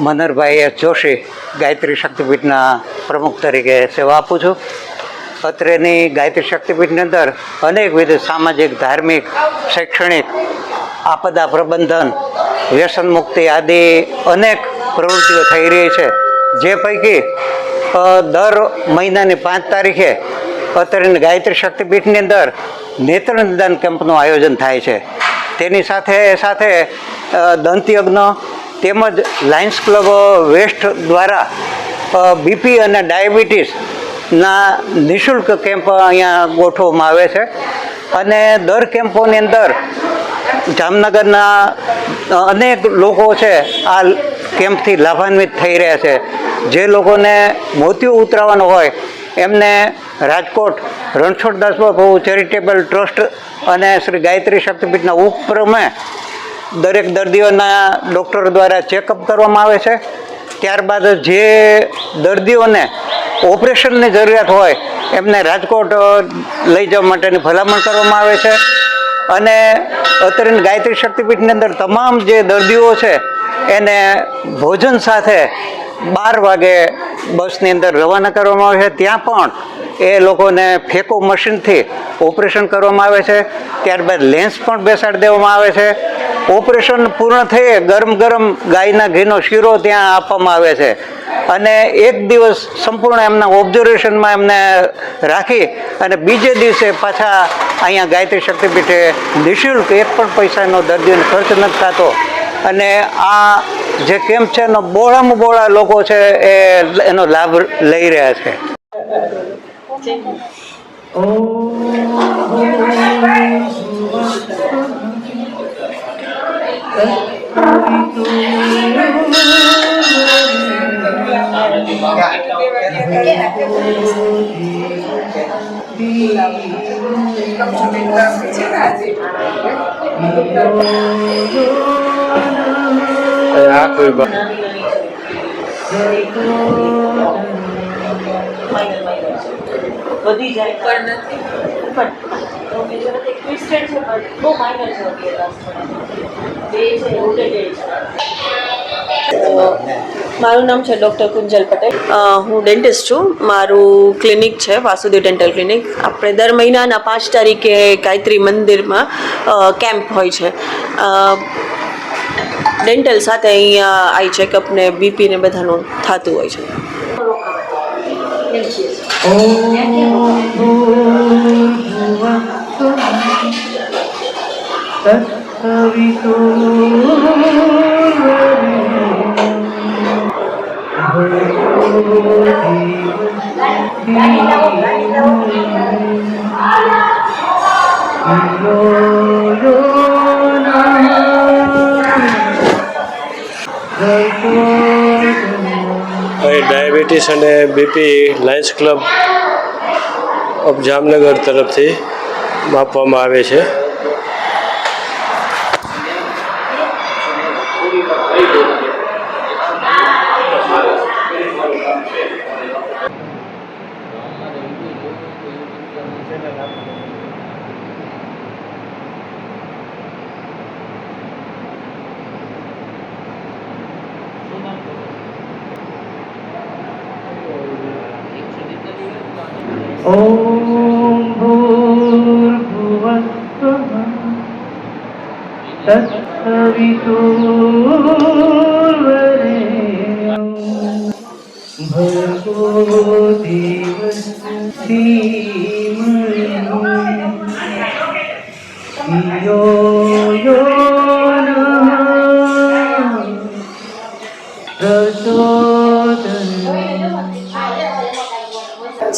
મનહરભાઈ S Joshi Gayatri શક્તિપીઠના પ્રમુખ તરીકે સેવા આપું છું. અત્રેની ગાયત્રી શક્તિપીઠની અંદર અનેકવિધ સામાજિક, ધાર્મિક, શૈક્ષણિક, આપદા પ્રબંધન, વ્યસન મુક્તિ આદિ અનેક પ્રવૃત્તિઓ થઈ રહી છે. જે પૈકી દર મહિનાની 5 તારીખે અત્રેની ગાયત્રી શક્તિપીઠની અંદર નેત્ર નિદાન કેમ્પનું આયોજન થાય છે. તેની સાથે સાથે દંતયજ્ઞ તેમજ લાયન્સ ક્લબ વેસ્ટ દ્વારા બીપી અને ડાયાબિટીસના નિઃશુલ્ક કેમ્પ અહીંયા ગોઠવવામાં આવે છે. અને દર કેમ્પોની અંદર જામનગરના અનેક લોકો છે આ કેમ્પથી લાભાન્વિત થઈ રહ્યા છે. જે લોકોને મોતિયું ઉતરાવવાનું હોય એમને રાજકોટ રણછોડદાસ બાપુ ચેરિટેબલ ટ્રસ્ટ અને શ્રી ગાયત્રી શક્તિપીઠના ઉપક્રમે દરેક દર્દીઓના ડૉક્ટર દ્વારા ચેકઅપ કરવામાં આવે છે. ત્યારબાદ જે દર્દીઓને ઓપરેશનની જરૂરિયાત હોય એમને રાજકોટ લઈ જવા માટેની ભલામણ કરવામાં આવે છે. અને અત્રેની ગાયત્રી શક્તિપીઠની અંદર તમામ જે દર્દીઓ છે એને ભોજન સાથે 12 વાગે બસની અંદર રવાના કરવામાં આવે છે. ત્યાં પણ એ લોકોને ફેકો મશીનથી ઓપરેશન કરવામાં આવે છે. ત્યારબાદ લેન્સ પણ બેસાડી દેવામાં આવે છે. ઓપરેશન પૂર્ણ થઈ ગરમ ગરમ ગાયના ઘીનો શીરો ત્યાં આપવામાં આવે છે. અને એક દિવસ સંપૂર્ણ એમના ઓબ્ઝર્વેશનમાં એમને રાખી અને બીજે દિવસે પાછા અહીંયા ગાયત્રી શક્તિપીઠે નિઃશુલ્ક એક પણ પૈસાનો દર્દીઓને ખર્ચ નથી થતો. અને આ જે કેમ્પ છે એનો બહોળામાં બહોળા લોકો છે એનો લાભ લઈ રહ્યા છે. વધી જાય પણ નથી પણ ટ્વિસ્ટેડ છે પણ બહુ માઇનર છે. બે છે રોટેટેડ છે. મારું નામ છે ડૉક્ટર કુંજલ પટેલ. હું ડેન્ટિસ્ટ છું. મારું ક્લિનિક છે વાસુદેવ ડેન્ટલ ક્લિનિક. આપણે દર મહિનાના 5 તારીખે ગાયત્રી મંદિરમાં કેમ્પ હોય છે. ડેન્ટલ સાથે અહીંયા આઈ ચેકઅપ ને બીપી ને બધાનું થતું હોય છે. ડાયાબિટીસ અને BP Lions club of Jamnagar તરફથી માપવામાં આવે છે. ओम भूर्भुवस्सुः तत्सवितुर्वरेण्यं भर्गो देवस्य धीमहि धियो यो नः प्रचोदयात्.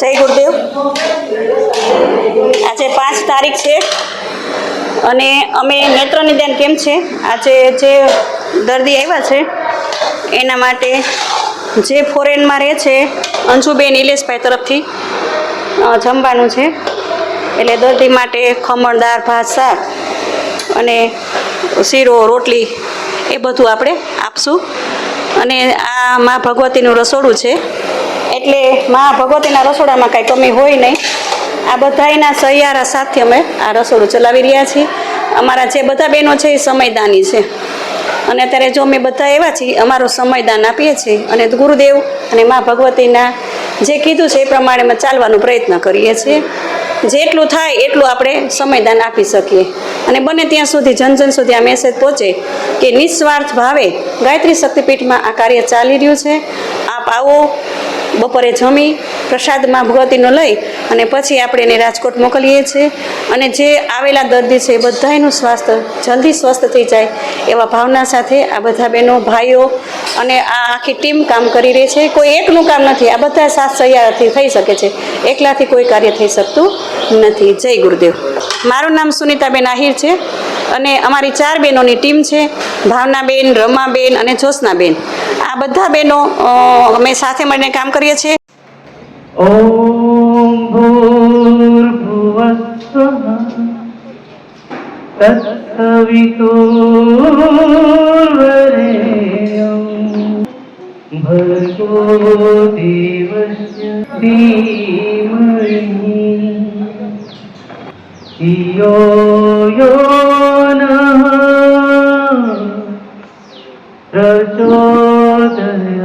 જય ગુરુદેવ. આજે 5 તારીખ છે અને અમે નેત્ર નિદાન કેમ્પ છે. આજે જે દર્દી આવ્યા છે એના માટે જે ફોરેનમાં રહે છે અંજુબેન ઇલેશભાઈ તરફથી જમવાનું છે. એટલે દર્દી માટે ખમણ, દાળ, ભાત, શાક અને શીરો, રોટલી એ બધું આપણે આપશું. અને આ મા ભગવતીનું રસોડું છે એટલે મા ભગવતીના રસોડામાં કાંઈ કમી હોય નહીં. આ બધાયના સહિયારા સાથે અમે આ રસોડું ચલાવી રહ્યા છીએ. અમારા જે બધા બહેનો છે એ સમયદાની છે અને અત્યારે જો અમે બધા એવા છીએ, અમારો સમયદાન આપીએ છીએ અને ગુરુદેવ અને મા ભગવતીના જે કીધું છે એ પ્રમાણે અમે ચાલવાનો પ્રયત્ન કરીએ છીએ. જેટલું થાય એટલું આપણે સમયદાન આપી શકીએ અને બને ત્યાં સુધી જન સુધી આ મેસેજ પહોંચે કે નિસ્વાર્થ ભાવે ગાયત્રી શક્તિપીઠમાં આ કાર્ય ચાલી રહ્યું છે. આપ આવો, બપોરે જમી પ્રસાદમાં ભગવતીનો લઈ અને પછી આપણે એને રાજકોટ મોકલીએ છીએ અને જે આવેલા દર્દી છે એ બધાનું સ્વાસ્થ્ય જલ્દી સ્વસ્થ થઈ જાય એવા ભાવના સાથે આ બધા બહેનો ભાઈઓ અને આ આખી ટીમ કામ કરી રહી છે. કોઈ એકનું કામ નથી, આ બધા સાથ સહિયારથી થઈ શકે છે, એકલાથી કોઈ કાર્ય થઈ શકતું નથી. જય ગુરુદેવ. મારું નામ સુનિતાબેન આહિર છે અને અમારી 4 બહેનોની ટીમ છે, ભાવનાબેન, રમાબેન અને જ્યોત્સનાબેન. આ બધા બહેનો અમે સાથે મળીને કામ કરીએ છીએ. ॐ भूर्भुवस्वः तत्सवितुर्वरेण्यं भर्गो देवस्य धीमहि धियो यो नः प्रचोदयात्.